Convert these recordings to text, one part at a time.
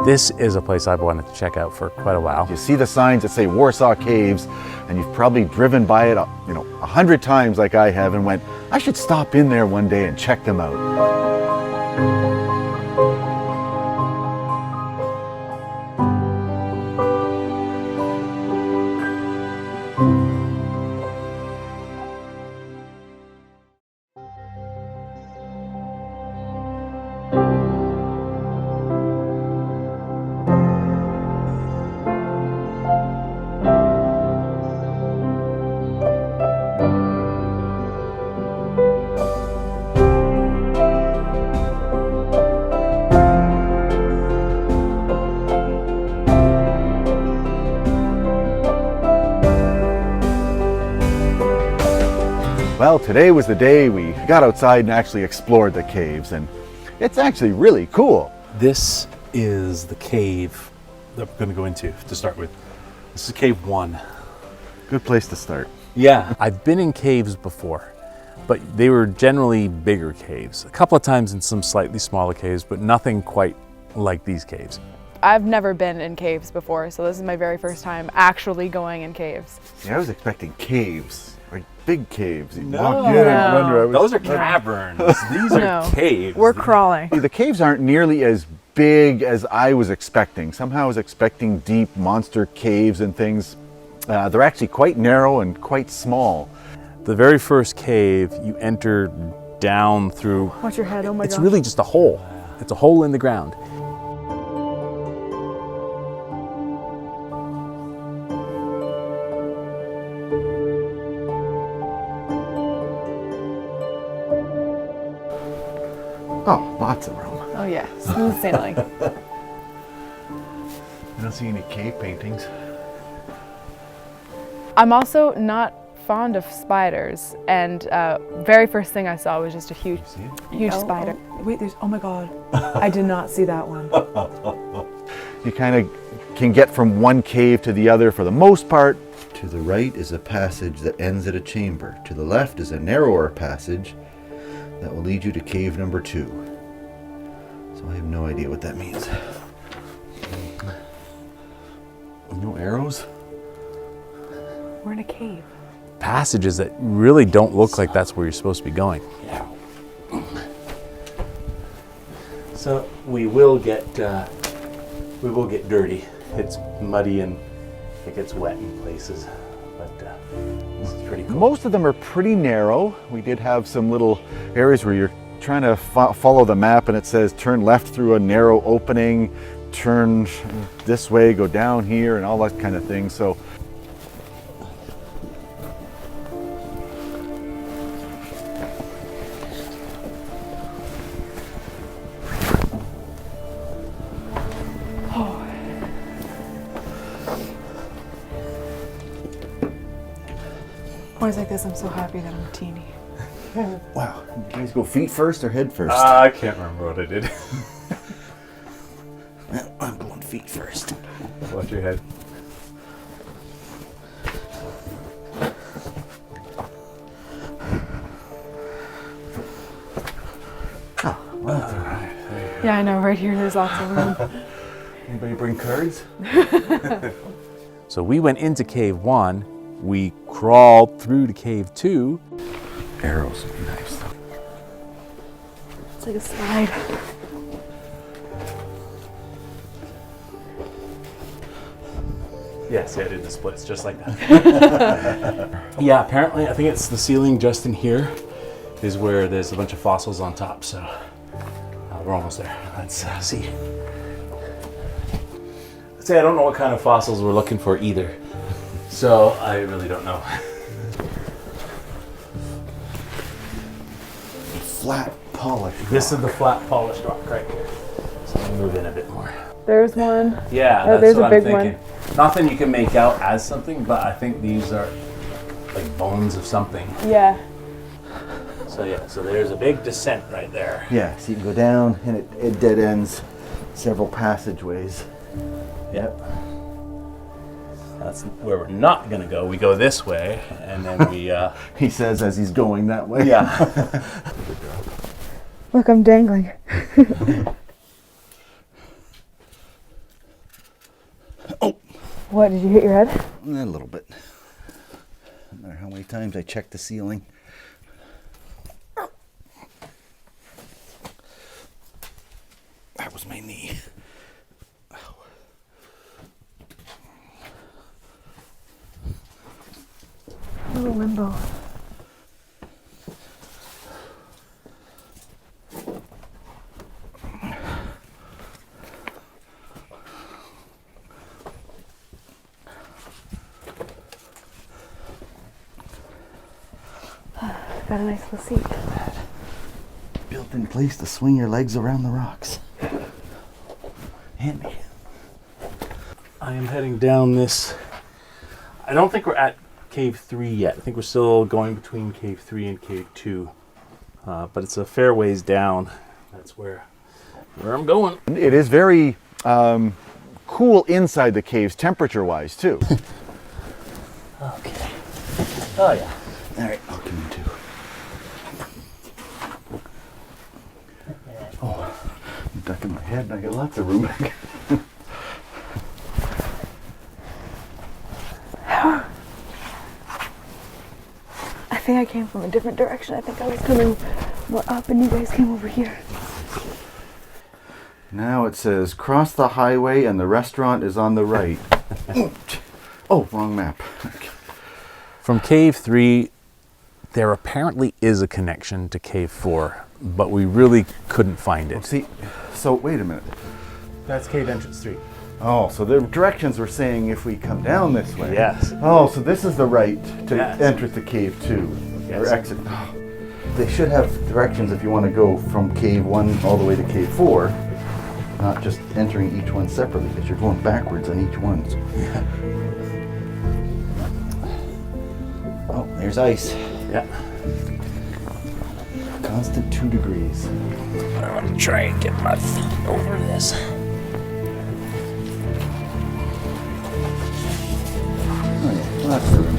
This is a place I've wanted to check out for quite a while. You see the signs that say Warsaw Caves, and you've probably driven by it, 100 times like I have, and went, I should stop in there one day and check them out. Well, today was the day we got outside and actually explored the caves, and it's actually really cool. This is the cave that we're going to go into to start with. This is cave 1. Good place to start. Yeah. I've been in caves before, but they were generally bigger caves. A couple of times in some slightly smaller caves, but nothing quite like these caves. I've never been in caves before, so this is my very first time actually going in caves. Yeah, I was expecting caves, like big caves. No. Walk in and run. Those are caverns. These are caves. We're crawling. The caves aren't nearly as big as I was expecting. Somehow I was expecting deep monster caves and things. They're actually quite narrow and quite small. The very first cave, you enter down through. Watch your head, oh my god. It's really just a hole. It's a hole in the ground. Oh, lots of room. Oh yeah, smooth sailing. I don't see any cave paintings. I'm also not fond of spiders, and very first thing I saw was just a huge spider. Oh, wait, oh my god. I did not see that one. You kind of can get from one cave to the other for the most part. To the right is a passage that ends at a chamber. To the left is a narrower passage that will lead you to cave number 2. So I have no idea what that means. No arrows? We're in a cave. Passages that really don't look like that's where you're supposed to be going. Yeah. So we will get dirty. It's muddy and it gets wet in places, but this is pretty cool. Most of them are pretty narrow. We did have some little areas where you're trying to follow the map and it says turn left through a narrow opening, turn this way, go down here, and all that kind of thing. So Always like this, I'm so happy that I'm a teenie. Wow. You guys go feet first or head first? I can't remember what I did. Well, I'm going feet first. Watch your head. Yeah, I know, right here there's lots of room. anybody bring cards? So we went into cave 1. We crawled through to cave 2. Arrows would be nice. It's like a slide. Yes, I did the splits just like that. Yeah, apparently, I think it's the ceiling just in here is where there's a bunch of fossils on top, so we're almost there. Let's see. I don't know what kind of fossils we're looking for either, so I really don't know. Flat, polished rock. This is the flat, polished rock right here. So let me move in a bit more. There's one. Yeah, Oh, that's there's what a I'm big one. thinking. Nothing you can make out as something, but I think these are like bones of something. Yeah. So yeah, so there's a big descent right there. Yeah, so you can go down and it dead ends several passageways. Yep. That's where we're not gonna go. We go this way, and then we. He says as he's going that way. Yeah. Look, I'm dangling. What, did you hit your head? A little bit. No matter how many times I check the ceiling. That was my knee. Little limbo. Got a nice little seat. Built-in place to swing your legs around the rocks. Handy. I am heading down this. I don't think we're at Cave 3 yet. I think we're still going between Cave 3 and Cave 2. But it's a fair ways down. That's where I'm going. It is very cool inside the caves, temperature-wise, too. Okay. Oh, yeah. All right, I'll come in too. Oh, I'm ducking my head and I got lots of room. I think I came from a different direction. I think I was coming more up and you guys came over here. Now it says, cross the highway and the restaurant is on the right. Oh, wrong map. From Cave 3, there apparently is a connection to Cave 4, but we really couldn't find it. See, so wait a minute. That's Cave Entrance 3. Oh, so the directions were saying if we come down this way. Yes. Oh, so this is the right to Yes. enter to Cave 2. Yes. Or exit. Oh, they should have directions if you want to go from Cave 1 all the way to Cave 4. Not just entering each one separately, because you're going backwards on each one. Oh, there's ice. Yeah. Constant 2 degrees. I'm gonna try and get my feet over this. Oh yeah, lots of room.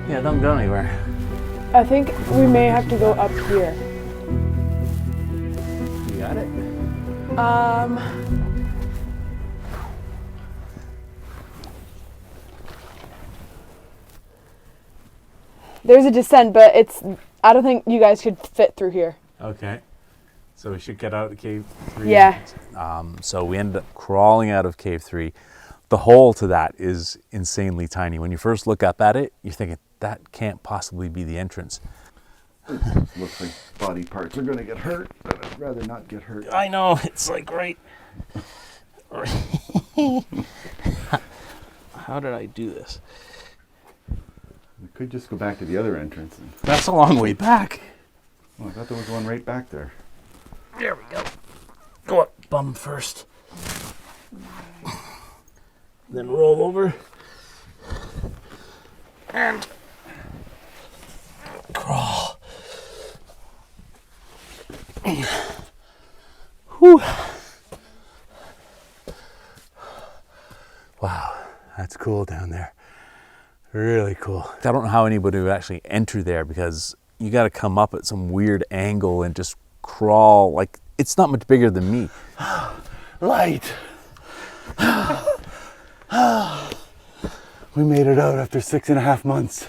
Yeah, don't go anywhere. I think we may have to go up here. You got it? There's a descent, but I don't think you guys could fit through here. Okay. So we should get out of Cave 3. Yeah. So we ended up crawling out of Cave 3. The hole to that is insanely tiny. When you first look up at it, you're thinking, that can't possibly be the entrance. Looks like body parts are going to get hurt, but I'd rather not get hurt. I know, it's like right. How did I do this? We could just go back to the other entrance. That's a long way back. Oh, I thought there was one right back there. There we go. Go up bum first. Then roll over. And crawl. Whew. Wow, that's cool down there. Really cool. I don't know how anybody would actually enter there because you got to come up at some weird angle and just crawl. Like, it's not much bigger than me. Light! We made it out after 6.5 months.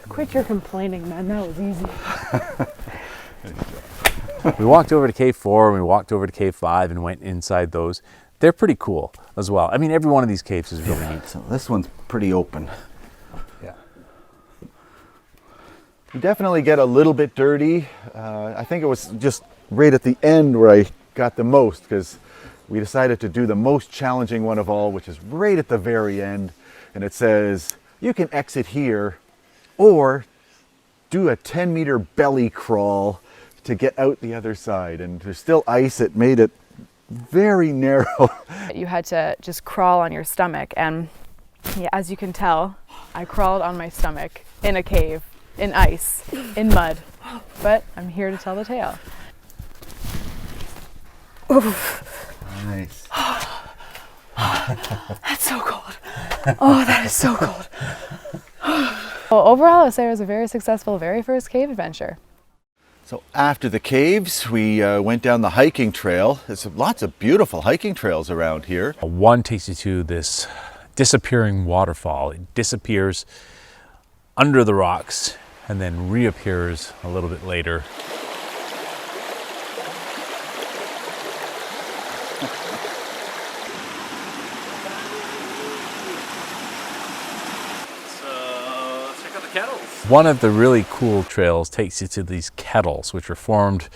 Quit your complaining, man. That was easy. We walked over to Cave 4 and we walked over to Cave 5 and went inside those. They're pretty cool as well. I mean, every one of these caves is really neat. So this one's pretty open. Yeah. You definitely get a little bit dirty. I think it was just right at the end where I got the most, because we decided to do the most challenging one of all, which is right at the very end. And it says, you can exit here or do a 10-meter belly crawl to get out the other side. And there's still ice. It made it very narrow. You had to just crawl on your stomach, and yeah, as you can tell, I crawled on my stomach in a cave, in ice, in mud, but I'm here to tell the tale. Nice. That's so cold. Oh, that is so cold. Well, overall, I'd say it was a very successful very first cave adventure. So after the caves, we went down the hiking trail. There's lots of beautiful hiking trails around here. One takes you to this disappearing waterfall. It disappears under the rocks and then reappears a little bit later. Check out the kettles. One of the really cool trails takes you to these kettles, which were formed,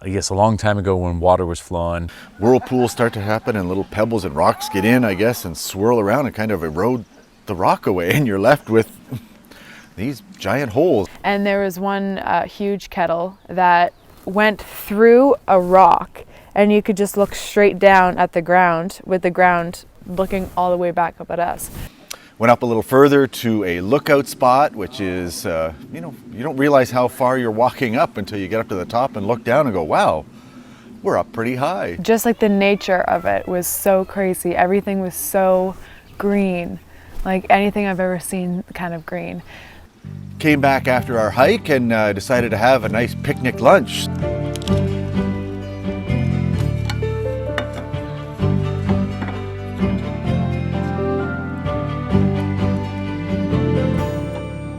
I guess, a long time ago when water was flowing. Whirlpools start to happen and little pebbles and rocks get in, I guess, and swirl around and kind of erode the rock away, and you're left with these giant holes. And there was one huge kettle that went through a rock, and you could just look straight down at the ground, with the ground looking all the way back up at us. Went up a little further to a lookout spot, which is, you don't realize how far you're walking up until you get up to the top and look down and go, wow, we're up pretty high. Just like the nature of it was so crazy. Everything was so green, like anything I've ever seen kind of green. Came back after our hike and decided to have a nice picnic lunch.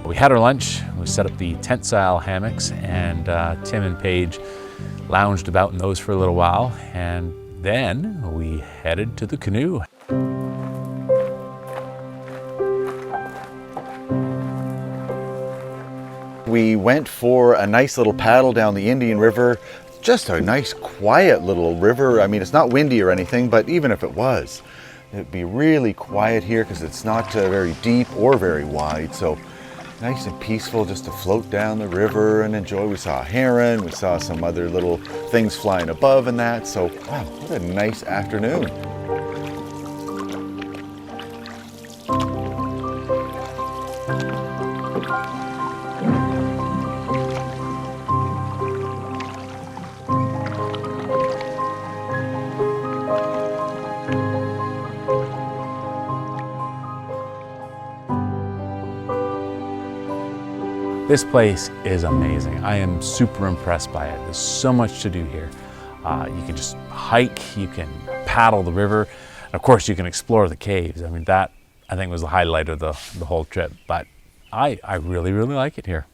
We had our lunch, we set up the tent style hammocks, and Tim and Paige lounged about in those for a little while, and then we headed to the canoe. We went for a nice little paddle down the Indian River. Just a nice quiet little river. I mean, it's not windy or anything, but even if it was, it'd be really quiet here because it's not very deep or very wide. So nice and peaceful just to float down the river and enjoy. We saw a heron, we saw some other little things flying above and that. So wow, what a nice afternoon. This place is amazing. I am super impressed by it. There's so much to do here. You can just hike, you can paddle the river, and of course you can explore the caves. I mean, that I think was the highlight of the whole trip, but I really, really like it here.